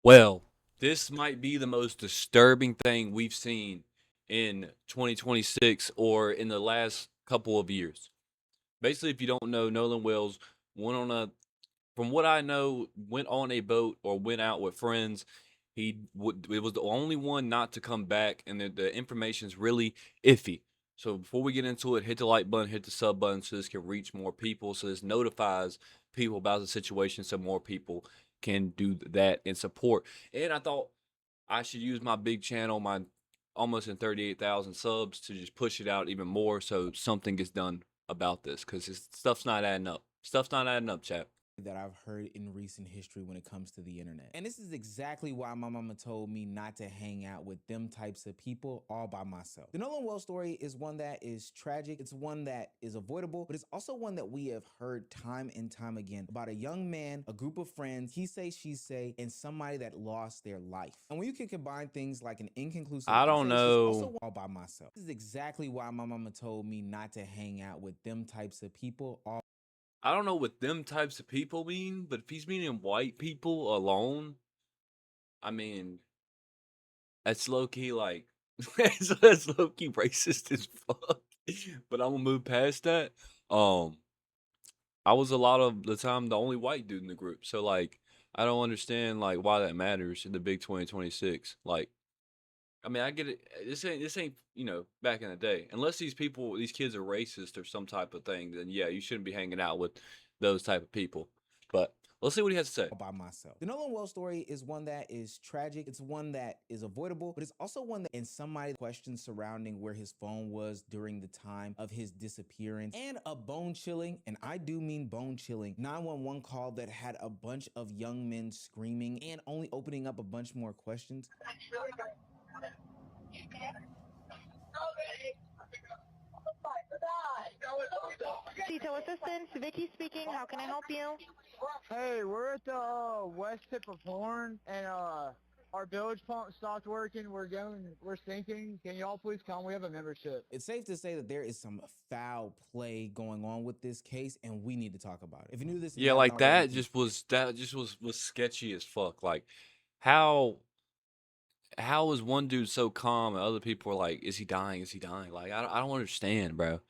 Well, this might be the most disturbing thing we've seen in 2026 or in the last couple of years. Basically, if you don't know, Nolan Wells went on a, from what I know, went on a boat or went out with friends. It was the only one not to come back, and the information's really iffy. So before we get into it, hit the like button, hit the sub button, so this can reach more people. So this notifies people about the situation, so more people can do that and support. And I thought I should use my big channel, my almost in 38,000 subs, to just push it out even more, so something gets done about this, because stuff's not adding up. Stuff's not adding up, chat. That I've heard in recent history when it comes to the internet. And this is exactly why my mama told me not to hang out with them types of people all by myself. The Nolan Wells story is one that is tragic. It's one that is avoidable, but it's also one that we have heard time and time again about a young man, a group of friends, he say, she say, and somebody that lost their life. And when you can combine things like an inconclusive, I don't know. also all by myself. This is exactly why my mama told me not to hang out with them types of people all I don't know what them types of people mean, but if he's meaning white people alone, I mean, that's low key like that's low key racist as fuck. But I'm gonna move past that. Um, I was a lot of the time the only white dude in the group, so like I don't understand like why that matters in the big 2026. Like, I mean, I get it. This ain't back in the day. Unless these kids are racist or some type of thing, then yeah, you shouldn't be hanging out with those type of people. But let's see what he has to say. by myself. The Nolan Wells story is one that is tragic. It's one that is avoidable, but it's also one that in somebody questions surrounding where his phone was during the time of his disappearance, and a bone chilling, and I do mean bone chilling, 911 call that had a bunch of young men screaming and only opening up a bunch more questions. Detail assistance, Vicky speaking. How can I help you? Hey, we're at the west tip of Horn, and our bilge pump stopped working. We're sinking. Can y'all please come? We have a membership. It's safe to say that there is some foul play going on with this case, and we need to talk about it. If you knew this, Yeah, like that just was sketchy as fuck. Like, how how is one dude so calm and other people are like, is he dying? Is he dying? Like, I don't understand, bro.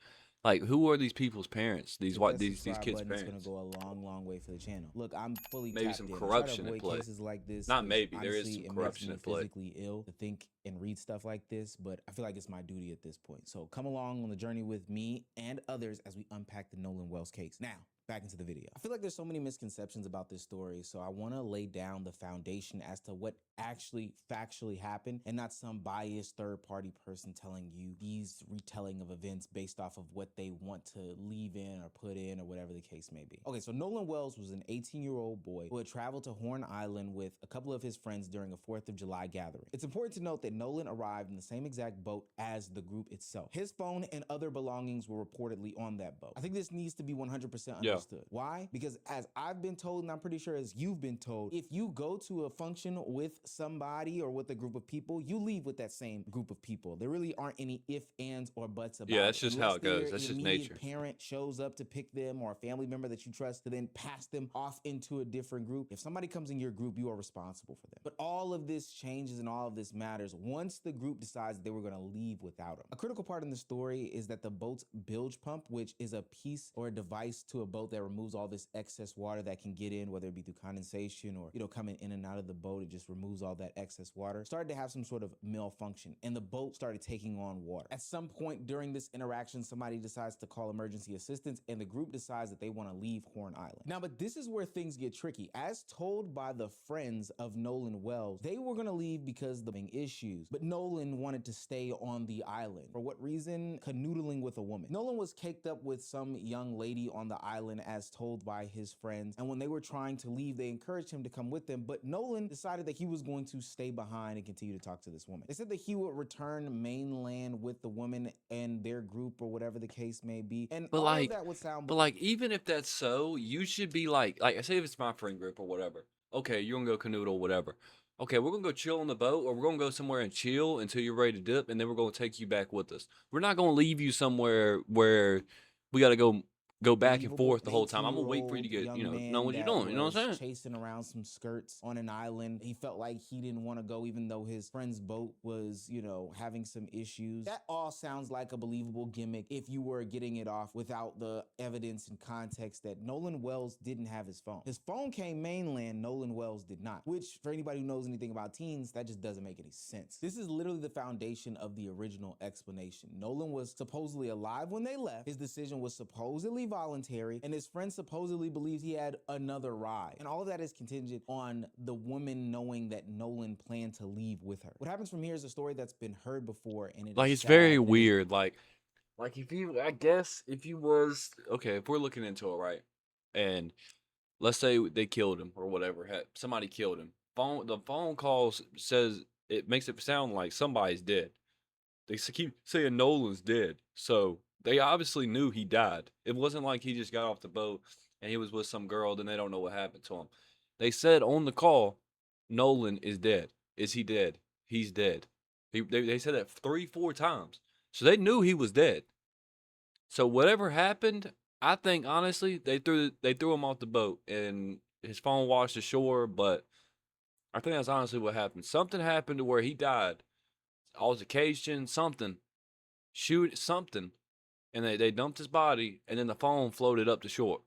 Like, who are these people's parents? These Hit that these subscribe kids' button. It's gonna parents? go a long, long way for the channel. Look, I'm fully Maybe tapped some in. I try to corruption at avoid play. cases like this. Not maybe, there is honestly, some it corruption makes at me play. physically ill to think and read stuff like this, but I feel like it's my duty at this point. So come along on the journey with me and others as we unpack the Nolan Wells case. Now, back into the video. I feel like there's so many misconceptions about this story, so I want to lay down the foundation as to what actually factually happened, and not some biased third-party person telling you these retelling of events based off of what they want to leave in or put in or whatever the case may be. Okay, so Nolan Wells was an 18-year-old boy who had traveled to Horn Island with a couple of his friends during a 4th of July gathering. It's important to note that Nolan arrived in the same exact boat as the group itself. His phone and other belongings were reportedly on that boat. I think this needs to be 100% Yeah. understood. Why? Because as I've been told, and I'm pretty sure as you've been told, if you go to a function with somebody or with a group of people, you leave with that same group of people. There really aren't any ifs, ands, or buts about it. Yeah, that's just how it goes. That's just nature. Parent shows up to pick them, or a family member that you trust to then pass them off into a different group. If somebody comes in your group, you are responsible for them. But all of this changes and all of this matters once the group decides they were going to leave without them. A critical part in the story is that the boat's bilge pump, which is a piece or a device to a boat that removes all this excess water that can get in, whether it be through condensation or, coming in and out of the boat, it just removes all that excess water, started to have some sort of malfunction, and the boat started taking on water. At some point during this interaction, somebody decides to call emergency assistance, and the group decides that they want to leave Horn Island. Now, but this is where things get tricky. As told by the friends of Nolan Wells, they were going to leave because of the issues, but Nolan wanted to stay on the island. For what reason? Canoodling with a woman. Nolan was caked up with some young lady on the island as told by his friends, and when they were trying to leave, they encouraged him to come with them, but Nolan decided that he was going to stay behind and continue to talk to this woman. They said that he would return mainland with the woman and their group or whatever the case may be, and But all like, of that would sound... but like, even if that's so, you should be like I say, if it's my friend group or whatever. Okay, you're gonna go canoodle, whatever. Okay, we're gonna go chill on the boat, or we're gonna go somewhere and chill until you're ready to dip, and then we're gonna take you back with us. We're not gonna leave you somewhere where we gotta go go back and believable. forth the An whole time. I'm gonna wait for you to 18-year-old get, young know man what you're that doing. You know what I'm saying? was chasing around some skirts on an island. He felt like he didn't want to go, even though his friend's boat was, having some issues. That all sounds like a believable gimmick if you were getting it off without the evidence and context that Nolan Wells didn't have his phone. His phone came mainland, Nolan Wells did not, which for anybody who knows anything about teens, that just doesn't make any sense. This is literally the foundation of the original explanation. Nolan was supposedly alive when they left. His decision was supposedly voluntary, and his friend supposedly believes he had another ride. And all of that is contingent on the woman knowing that Nolan planned to leave with her. What happens from here is a story that's been heard before, and Like, it's very weird. Like if you, I guess, if you was okay, if we're looking into it, right, and let's say they killed him or whatever, somebody killed him. The phone call says, it makes it sound like somebody's dead. They keep saying Nolan's dead, so they obviously knew he died. It wasn't like he just got off the boat and he was with some girl, then they don't know what happened to him. They said on the call, Nolan is dead. Is he dead? He's dead. They said that 3-4 times, so they knew he was dead. So whatever happened, I think honestly they threw him off the boat and his phone washed ashore. But I think that's honestly what happened. Something happened to where he died, altercation, something, something, and they dumped his body, and then the phone floated up the shore.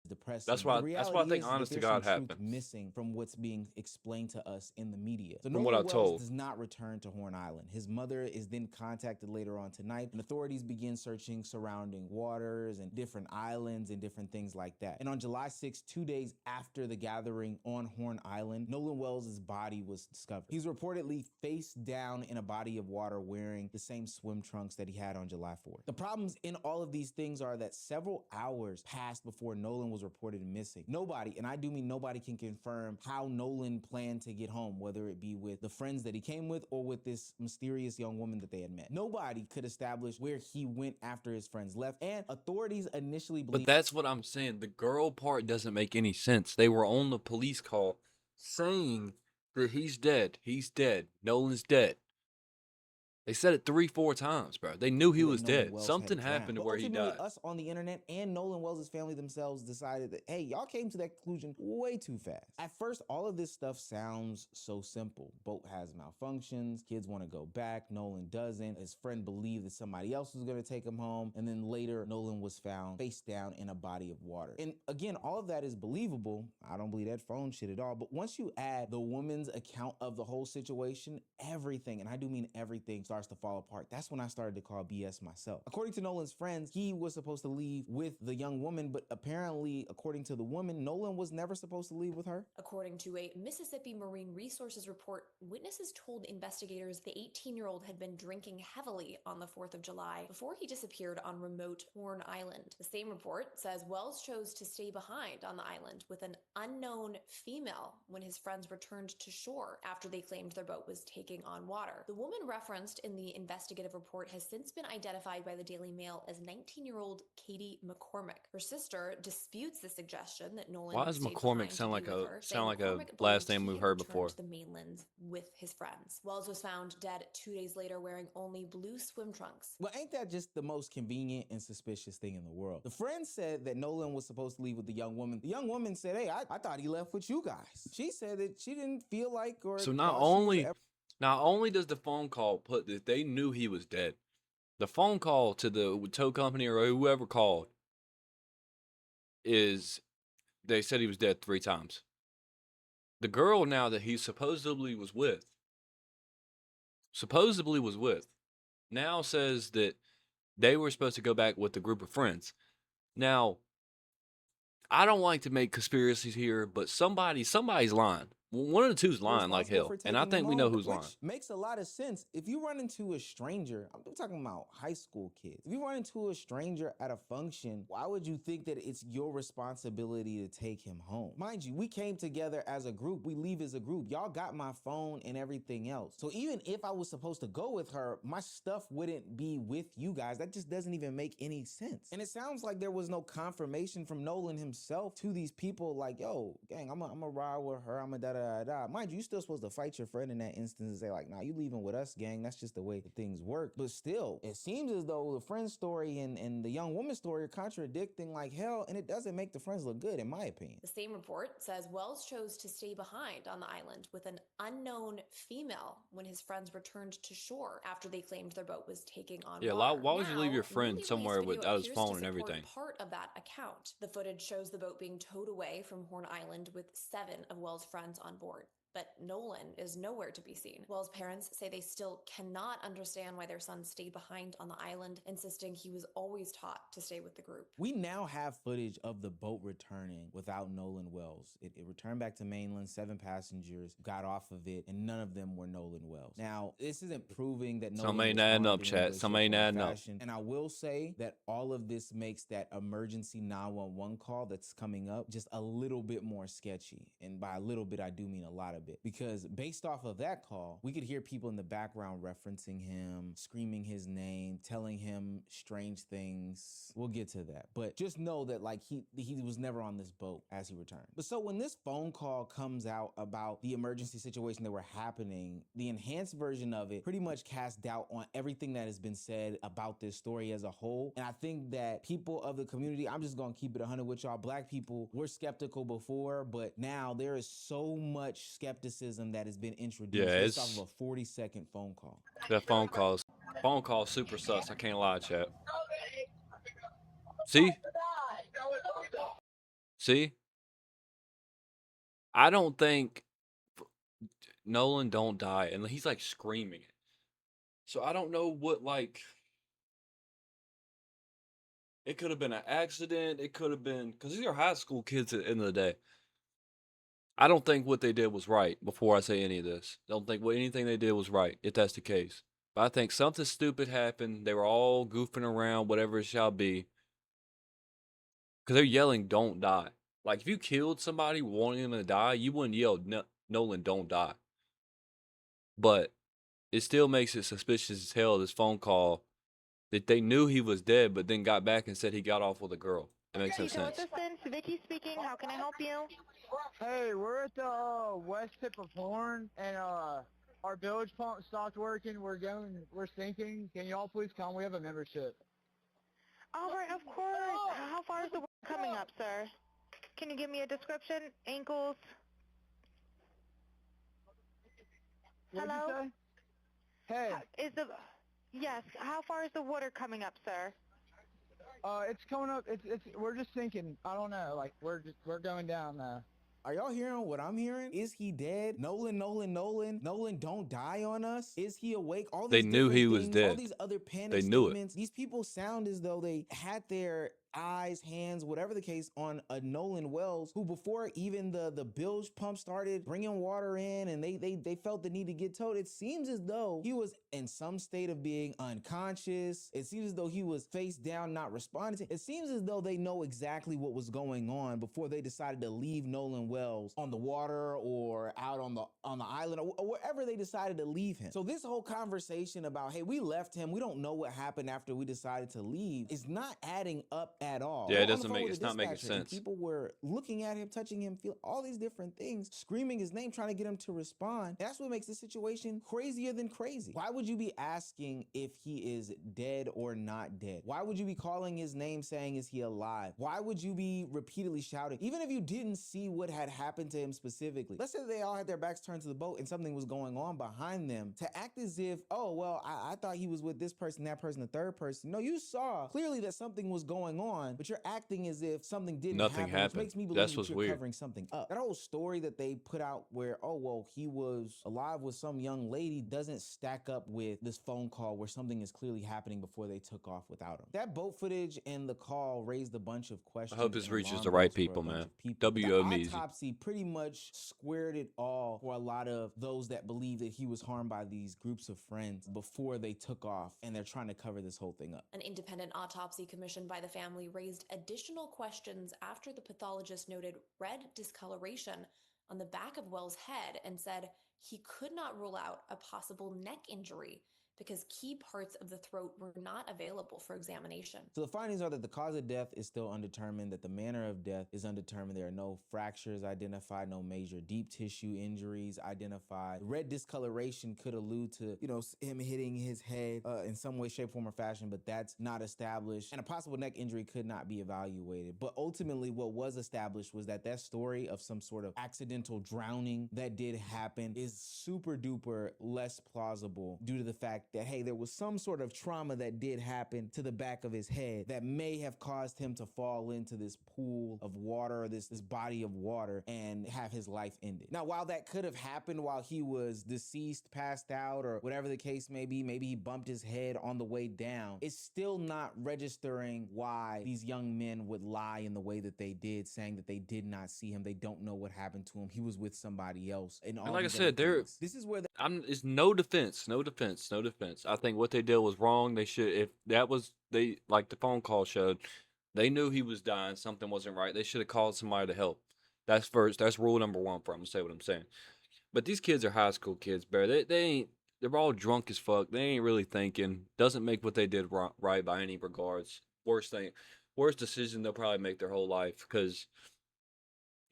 Depressing. That's what I think, honest to God, happened. Missing from what's being explained to us in the media. So From what Nolan I'm Wells told. does not return to Horn Island. His mother is then contacted later on tonight, and authorities begin searching surrounding waters and different islands and different things like that. And on July 6th, 2 days after the gathering on Horn Island, Nolan Wells' body was discovered. He's reportedly face down in a body of water wearing the same swim trunks that he had on July 4th. The problems in all of these things are that several hours passed before Nolan was reported missing. Nobody, and I do mean nobody, can confirm how Nolan planned to get home, whether it be with the friends that he came with or with this mysterious young woman that they had met. Nobody could establish where he went after his friends left, and authorities initially believed— But that's what I'm saying. The girl part doesn't make any sense. They were on the police call saying that he's dead. He's dead. Nolan's dead. They said it 3-4 times, bro. They knew he was dead. Something happened to where he died. Us on the internet and Nolan Wells' family themselves decided that, hey, y'all came to that conclusion way too fast. At first, all of this stuff sounds so simple. Boat has malfunctions, kids want to go back, Nolan doesn't. His friend believed that somebody else was going to take him home, and then later, Nolan was found face down in a body of water. And again, all of that is believable. I don't believe that phone shit at all. But once you add the woman's account of the whole situation, everything, and I do mean everything, starts to fall apart. That's when I started to call BS myself. According to Nolan's friends, he was supposed to leave with the young woman, but apparently, according to the woman, Nolan was never supposed to leave with her. According to a Mississippi Marine Resources report, witnesses told investigators the 18-year-old had been drinking heavily on the 4th of July before he disappeared on remote Horn Island. The same report says Wells chose to stay behind on the island with an unknown female when his friends returned to shore after they claimed their boat was taking on water. The woman referenced in the investigative report has since been identified by the Daily Mail as 19-year-old Katie McCormick. Her sister disputes the suggestion that Nolan— Why does stayed McCormick behind to sound be like with a her, sound like a McCormick last believed name he we've had heard returned before? to the mainland with his friends. Wells was found dead 2 days later wearing only blue swim trunks. Well, ain't that just the most convenient and suspicious thing in the world? The friend said that Nolan was supposed to leave with the young woman. The young woman said, hey, I thought he left with you guys. She said that she didn't feel like or— So not only does the phone call put that they knew he was dead, the phone call to the tow company or whoever called is they said he was dead 3 times. The girl now that he supposedly was with, now says that they were supposed to go back with a group of friends. Now, I don't like to make conspiracies here, but somebody's lying. One of the two's lying like hell, and I think we know who's lying. Which makes a lot of sense. If you run into a stranger, I'm talking about high school kids. If you run into a stranger at a function, why would you think that it's your responsibility to take him home? Mind you, we came together as a group. We leave as a group. Y'all got my phone and everything else. So even if I was supposed to go with her, my stuff wouldn't be with you guys. That just doesn't even make any sense. And it sounds like there was no confirmation from Nolan himself to these people like, yo, gang, I'm gonna ride with her. I'm gonna Mind you, you're still supposed to fight your friend in that instance and say like, nah, you leaving with us, gang. That's just the way that things work. But still, it seems as though the friend's story and the young woman's story are contradicting like hell, and it doesn't make the friends look good, in my opinion. The same report says Wells chose to stay behind on the island with an unknown female when his friends returned to shore after they claimed their boat was taking on Yeah, water. why would you leave your Now, friend newly somewhere released video without his appears phone to and support everything? part of that account. The footage shows the boat being towed away from Horn Island with 7 of Wells' friends on board. But Nolan is nowhere to be seen. Wells' parents say they still cannot understand why their son stayed behind on the island, insisting he was always taught to stay with the group. We now have footage of the boat returning without Nolan Wells. It returned back to mainland, 7 passengers got off of it, and none of them were Nolan Wells. Now, this isn't proving that Nolan Some ain't was adding harmed up, in any chat. way, Some shape, ain't or adding up. fashion. And I will say that all of this makes that emergency 911 call that's coming up just a little bit more sketchy. And by a little bit, I do mean a lot of it. Because based off of that call, we could hear people in the background referencing him, screaming his name, telling him strange things. We'll get to that. But just know that like he was never on this boat as he returned. But so when this phone call comes out about the emergency situation that were happening, the enhanced version of it pretty much casts doubt on everything that has been said about this story as a whole. And I think that people of the community, I'm just gonna keep it 100 with y'all, Black people were skeptical before, but now there is so much skepticism that has been introduced Yeah, based off it's of a 40-second phone call. that phone call super sus. I can't lie, chat. See, I don't think Nolan don't die, and he's like screaming it. So I don't know what like. It could have been an accident. It could have been because these are high school kids at the end of the day. I don't think what they did was right before I say any of this. Don't think anything they did was right, if that's the case. But I think something stupid happened. They were all goofing around, whatever it shall be. Because they're yelling, don't die. Like, if you killed somebody wanting them to die, you wouldn't yell, Nolan, don't die. But it still makes it suspicious as hell, this phone call, that they knew he was dead, but then got back and said he got off with a girl. It makes no Detail sense. assistance, Vicky speaking. How can I help you? Hey, we're at the west tip of Horn, and our bilge pump stopped working. We're sinking. Can y'all please come? We have a membership. All right, of course. How far is the water coming up, sir? Can you give me a description? Ankles? What'd you Hello? say? Hey, Yes, how far is the water coming up, sir? it's coming up. We're just sinking. I don't know. Like we're going down now. Are y'all hearing what I'm hearing? Is he dead? Nolan, don't die on us. Is he awake? All They these knew he different was things, all dead. these other panic They knew it. statements. These people sound as though they had their eyes, hands, whatever the case, on a Nolan Wells who before even the bilge pump started bringing water in and they felt the need to get towed. It seems as though he was in some state of being unconscious. It seems as though he was face down, not responding. It seems as though they know exactly what was going on before they decided to leave Nolan Wells on the water or out on the island or wherever they decided to leave him. So this whole conversation about, hey, we left him, we don't know what happened after we decided to leave, is not adding up at all. Yeah, We're it on the doesn't phone make with it's the not making dispatcher, and sense. people were looking at him, touching him, feel all these different things, screaming his name, trying to get him to respond. That's what makes this situation crazier than crazy. Why would you be asking if he is dead or not dead? Why would you be calling his name saying, is he alive? Why would you be repeatedly shouting? Even if you didn't see what had happened to him specifically. Let's say they all had their backs turned to the boat and something was going on behind them, to act as if, oh, well, I thought he was with this person, that person, the third person. No, you saw clearly that something was going on, but you're acting as if something didn't Nothing happen, which happened. makes me believe That's that what's you're weird. covering something up. That whole story that they put out where, oh, well, he was alive with some young lady doesn't stack up with this phone call where something is clearly happening before they took off without him. That boat footage and the call raised a bunch of questions. I hope this and reaches alarm the right bells for a people, bunch man. of people. But W.O. the Measy. autopsy pretty much squared it all for a lot of those that believe that he was harmed by these groups of friends before they took off, and they're trying to cover this whole thing up. An independent autopsy commissioned by the family raised additional questions after the pathologist noted red discoloration on the back of Wells' head and said he could not rule out a possible neck injury because key parts of the throat were not available for examination. So the findings are that the cause of death is still undetermined, that the manner of death is undetermined. There are no fractures identified, no major deep tissue injuries identified. Red discoloration could allude to, him hitting his head in some way, shape, form, or fashion, but that's not established. And a possible neck injury could not be evaluated. But ultimately, what was established was that story of some sort of accidental drowning that did happen is super duper less plausible due to the fact that, hey, there was some sort of trauma that did happen to the back of his head that may have caused him to fall into this pool of water, or this body of water, and have his life ended. Now, while that could have happened while he was deceased, passed out, or whatever the case may be, maybe he bumped his head on the way down, it's still not registering why these young men would lie in the way that they did, saying that they did not see him, they don't know what happened to him, he was with somebody else. And like I said, this is where it's no defense. I think what they did was wrong. They should, if that was like the phone call showed, they knew he was dying, something wasn't right. They should have called somebody to help. That's first. That's rule number one for them. I'm gonna say what I'm saying. But these kids are high school kids, bro. They're all drunk as fuck. They ain't really thinking. Doesn't make what they did right by any regards. Worst decision they'll probably make their whole life, because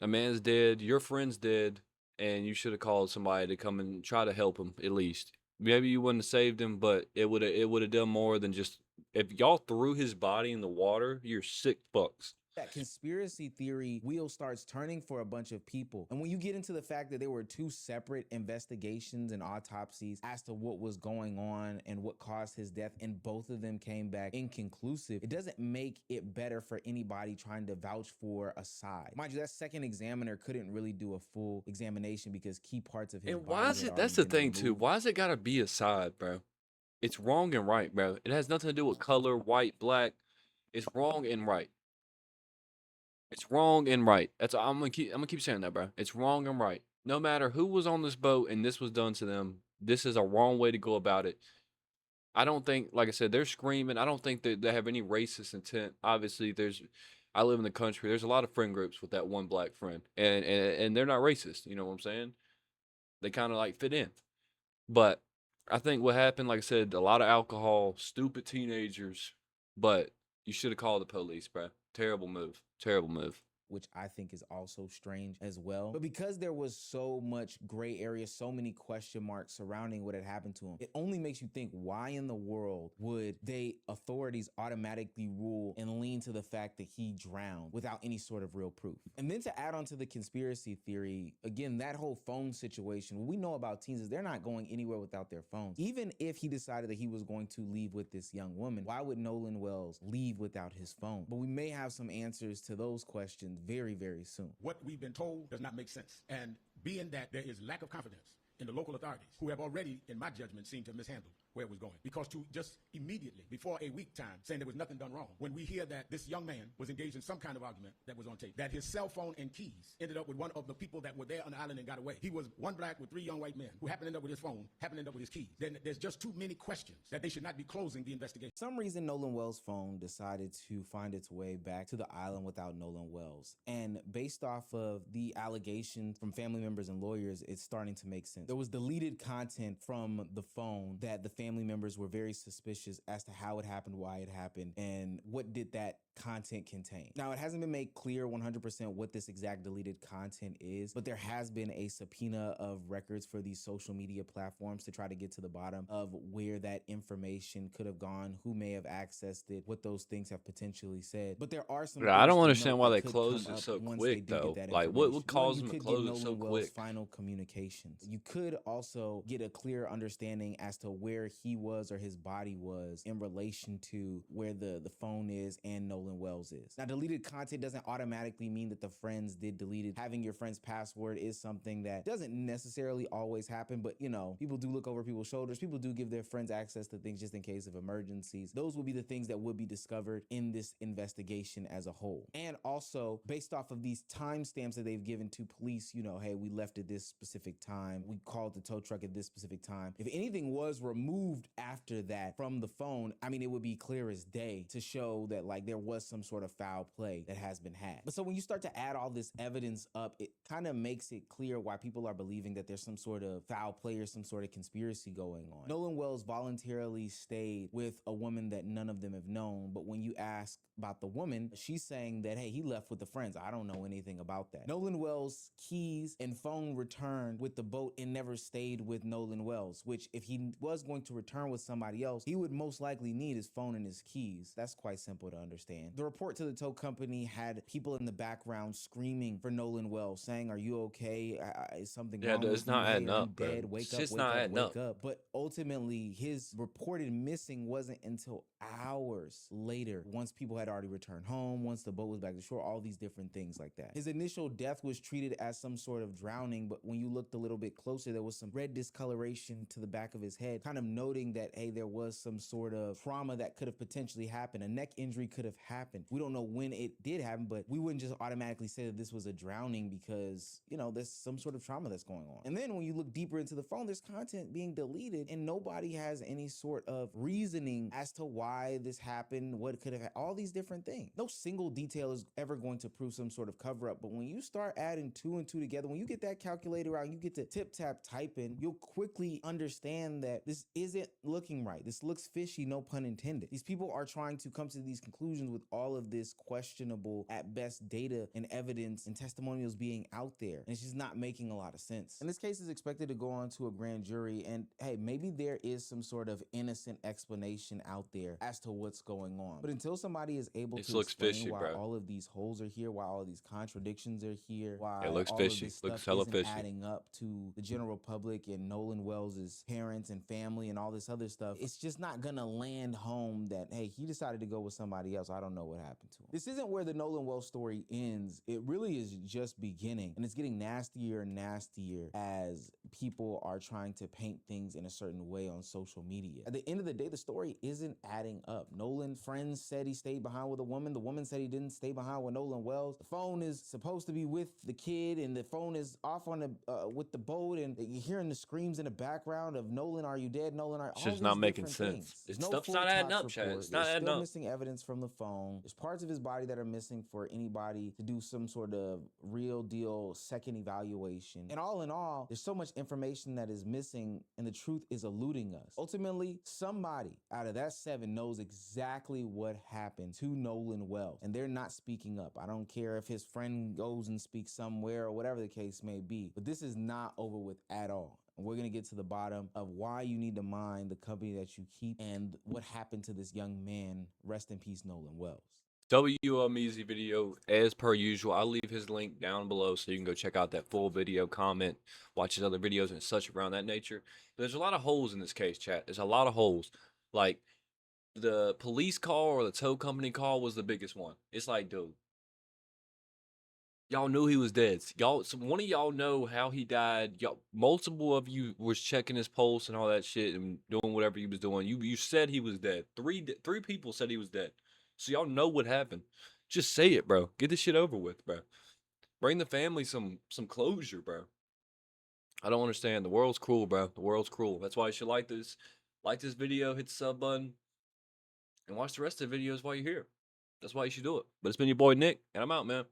a man's dead, your friend's dead, and you should have called somebody to come and try to help him at least. Maybe you wouldn't have saved him, but it would have done more than just, if y'all threw his body in the water, you're sick fucks. That conspiracy theory wheel starts turning for a bunch of people. And when you get into the fact that there were two separate investigations and autopsies as to what was going on and what caused his death, and both of them came back inconclusive, it doesn't make it better for anybody trying to vouch for a side. Mind you, that second examiner couldn't really do a full examination because key parts of his body. And why is it, that's the thing too, why is it gotta be a side, bro? It's wrong and right, bro. It has nothing to do with color, white, black. It's wrong and right. It's wrong and right. I'm gonna keep saying that, bro. It's wrong and right. No matter who was on this boat and this was done to them, this is a wrong way to go about it. I don't think, like I said, they're screaming. I don't think that they have any racist intent. Obviously, I live in the country. There's a lot of friend groups with that one black friend, and they're not racist. You know what I'm saying? They kind of like fit in. But I think what happened, like I said, a lot of alcohol, stupid teenagers. But you should have called the police, bro. Terrible move. Terrible move. Which I think is also strange as well. But because there was so much gray area, so many question marks surrounding what had happened to him, it only makes you think, why in the world would authorities automatically rule and lean to the fact that he drowned without any sort of real proof? And then to add on to the conspiracy theory, again, that whole phone situation, what we know about teens is they're not going anywhere without their phones. Even if he decided that he was going to leave with this young woman, why would Nolan Wells leave without his phone? But we may have some answers to those questions very, very soon. What we've been told does not make sense. And being that there is lack of confidence in the local authorities, who have already, in my judgment, seemed to mishandle where it was going. Because to just immediately, before a week time, saying there was nothing done wrong, when we hear that this young man was engaged in some kind of argument that was on tape, that his cell phone and keys ended up with one of the people that were there on the island and got away. He was one black with three young white men who happened to end up with his phone, happened to end up with his keys. Then there's just too many questions that they should not be closing the investigation. For some reason, Nolan Wells' phone decided to find its way back to the island without Nolan Wells. And based off of the allegations from family members and lawyers, it's starting to make sense. There was deleted content from the phone that the family members were very suspicious as to how it happened, why it happened, and what did that content contain. Now, it hasn't been made clear 100% what this exact deleted content is, but there has been a subpoena of records for these social media platforms to try to get to the bottom of where that information could have gone, who may have accessed it, what those things have potentially said. But there are some. I don't understand why they closed it so quick, though. Like, what would cause them to close it so quick? Final communications. You could also get a clear understanding as to where he was or his body was in relation to where the phone is and Nolan Wells is. Now, deleted content doesn't automatically mean that the friends did delete it. Having your friend's password is something that doesn't necessarily always happen, but people do look over people's shoulders. People do give their friends access to things just in case of emergencies. Those will be the things that would be discovered in this investigation as a whole. And also, based off of these timestamps that they've given to police, hey, we left at this specific time. We called the tow truck at this specific time. If anything was removed after that from the phone, I mean, it would be clear as day to show that like there was some sort of foul play that has been had. But so when you start to add all this evidence up, it kind of makes it clear why people are believing that there's some sort of foul play or some sort of conspiracy going on. Nolan Wells voluntarily stayed with a woman that none of them have known, but when you ask about the woman, she's saying that, hey, he left with the friends. I don't know anything about that. Nolan Wells' keys and phone returned with the boat and never stayed with Nolan Wells, which if he was going to return with somebody else, he would most likely need his phone and his keys. That's quite simple to understand. The report to the tow company had people in the background screaming for Nolan Wells, saying, "Are you okay? Is something wrong with it's not you? Hey, adding are you up, bro. dead? Wake It's up, just wake not up, adding wake up. up." But ultimately, his reported missing wasn't until hours later, once people had already returned home, once the boat was back to shore, all these different things like that. His initial death was treated as some sort of drowning, but when you looked a little bit closer, there was some red discoloration to the back of his head, kind of noting that, hey, there was some sort of trauma that could have potentially happened. A neck injury could have happened. We don't know when it did happen, but we wouldn't just automatically say that this was a drowning because, you know, there's some sort of trauma that's going on. And then when you look deeper into the phone, there's content being deleted and nobody has any sort of reasoning as to why this happened, what could have, all these different things. No single detail is ever going to prove some sort of cover up, but when you start adding two and two together, when you get that calculator out, you get to tip tap typing, you'll quickly understand that this isn't looking right. This looks fishy, no pun intended. These people are trying to come to these conclusions with all of this questionable, at best, data and evidence and testimonials being out there. And it's just not making a lot of sense. And this case is expected to go on to a grand jury. And hey, maybe there is some sort of innocent explanation out there as to what's going on. But until somebody is able This to looks explain fishy, why bro. all of these holes are here, why all of these contradictions are here, why It looks all fishy. of this Looks stuff hella isn't fishy. adding up to the general public and Nolan Wells' parents and family and all this other stuff, it's just not gonna land home that, hey, he decided to go with somebody else. I don't know what happened to him. This isn't where the Nolan Wells story ends. It really is just beginning, and it's getting nastier and nastier as people are trying to paint things in a certain way on social media. At the end of the day, the story isn't adding up. Nolan's friends said he stayed behind with a woman. The woman said he didn't stay behind with Nolan Wells. The phone is supposed to be with the kid, and the phone is off on the with the boat, and you're hearing the screams in the background of Nolan, are you dead? Nolan, are It's all just these not making different sense. things. This There's no stuff's full not adding tox up, Chad. report. It's not There's adding still up. missing evidence from the phone. There's parts of his body that are missing for anybody to do some sort of real deal second evaluation. And all in all, there's so much information that is missing, and the truth is eluding us. Ultimately, somebody out of that 7 knows exactly what happened to Nolan Wells, and they're not speaking up. I don't care if his friend goes and speaks somewhere or whatever the case may be, but this is not over with at all. And we're going to get to the bottom of why you need to mind the company that you keep and what happened to this young man. Rest in peace, Nolan Wells. Easy video, as per usual. I'll leave his link down below so you can go check out that full video, comment, watch his other videos and such around that nature. But there's a lot of holes in this case, chat. There's a lot of holes. Like, the police call or the tow company call was the biggest one. It's like, dude, y'all knew he was dead. One of y'all know how he died. Y'all, multiple of you was checking his pulse and all that shit and doing whatever he was doing. You said he was dead. Three people said he was dead. So y'all know what happened. Just say it, bro. Get this shit over with, bro. Bring the family some closure, bro. I don't understand. The world's cruel, bro. The world's cruel. That's why you should like this. Like this video, hit the sub button, and watch the rest of the videos while you're here. That's why you should do it. But it's been your boy Nick, and I'm out, man.